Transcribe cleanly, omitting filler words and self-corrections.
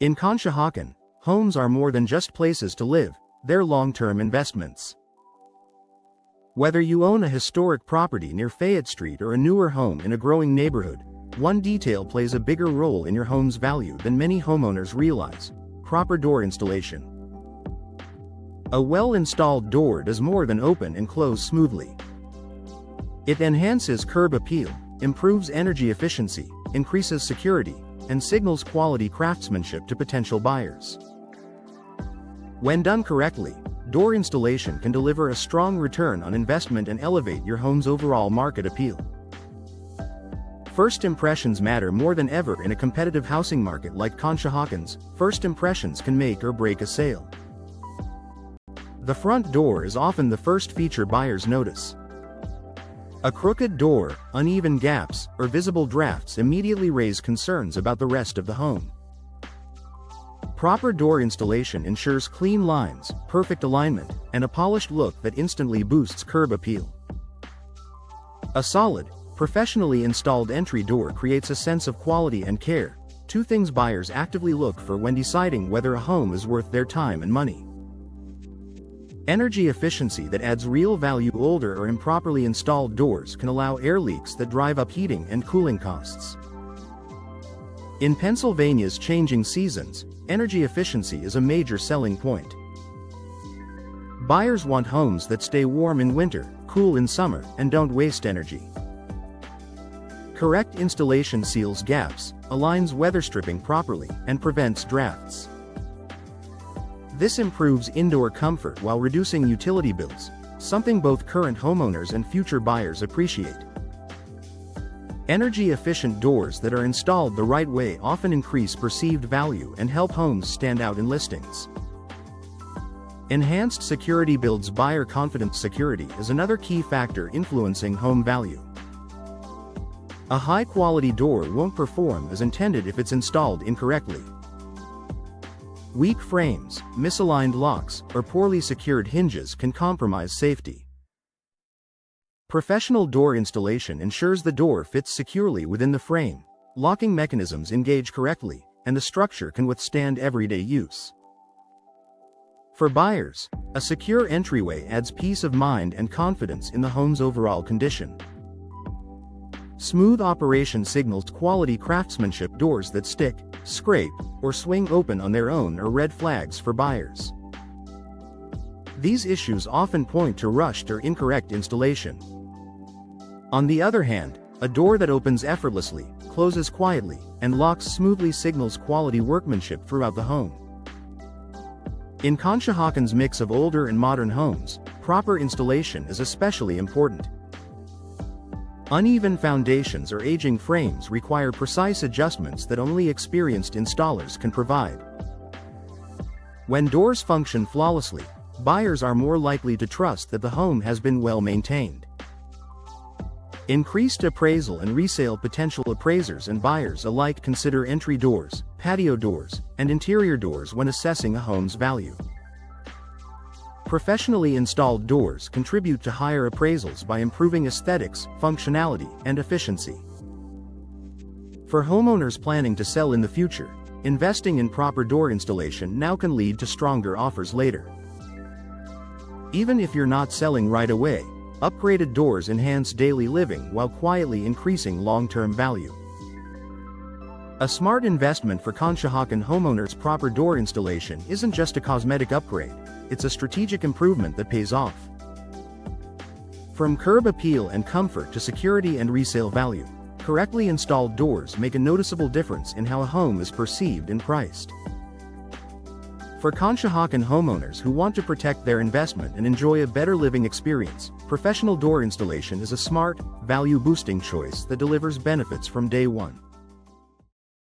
In Conshohocken, homes are more than just places to live, they're long-term investments. Whether you own a historic property near Fayette Street or a newer home in a growing neighborhood, one detail plays a bigger role in your home's value than many homeowners realize: proper door installation. A well-installed door does more than open and close smoothly. It enhances curb appeal, improves energy efficiency, increases security, and signals quality craftsmanship to potential buyers. When done correctly, door installation can deliver a strong return on investment and elevate your home's overall market appeal. First impressions matter more than ever in a competitive housing market like Conshohocken's. First impressions can make or break a sale. The front door is often the first feature buyers notice. A crooked door, uneven gaps, or visible drafts immediately raise concerns about the rest of the home. Proper door installation ensures clean lines, perfect alignment, and a polished look that instantly boosts curb appeal. A solid, professionally installed entry door creates a sense of quality and care, two things buyers actively look for when deciding whether a home is worth their time and money. Energy efficiency that adds real value. Older or improperly installed doors can allow air leaks that drive up heating and cooling costs. In Pennsylvania's changing seasons, energy efficiency is a major selling point. Buyers want homes that stay warm in winter, cool in summer, and don't waste energy. Correct installation seals gaps, aligns weather stripping properly, and prevents drafts. This improves indoor comfort while reducing utility bills, something both current homeowners and future buyers appreciate. Energy-efficient doors that are installed the right way often increase perceived value and help homes stand out in listings. Enhanced security builds buyer confidence. Security is another key factor influencing home value. A high-quality door won't perform as intended if it's installed incorrectly. Weak frames, misaligned locks, or poorly secured hinges can compromise safety. Professional door installation ensures the door fits securely within the frame, locking mechanisms engage correctly, and the structure can withstand everyday use. For buyers, a secure entryway adds peace of mind and confidence in the home's overall condition. Smooth operation signals quality craftsmanship. Doors that stick, scrape, or swing open on their own are red flags for buyers. These issues often point to rushed or incorrect installation. On the other hand, a door that opens effortlessly, closes quietly, and locks smoothly signals quality workmanship throughout the home. In Conshohocken's mix of older and modern homes, proper installation is especially important. Uneven foundations or aging frames require precise adjustments that only experienced installers can provide. When doors function flawlessly, buyers are more likely to trust that the home has been well maintained. Increased appraisal and resale potential. Appraisers and buyers alike consider entry doors, patio doors, and interior doors when assessing a home's value. Professionally installed doors contribute to higher appraisals by improving aesthetics, functionality, and efficiency. For homeowners planning to sell in the future, investing in proper door installation now can lead to stronger offers later. Even if you're not selling right away, upgraded doors enhance daily living while quietly increasing long-term value. A smart investment for Conshohocken homeowners. Proper door installation isn't just a cosmetic upgrade, it's a strategic improvement that pays off. From curb appeal and comfort to security and resale value, correctly installed doors make a noticeable difference in how a home is perceived and priced. For Conshohocken homeowners who want to protect their investment and enjoy a better living experience, professional door installation is a smart, value-boosting choice that delivers benefits from day one.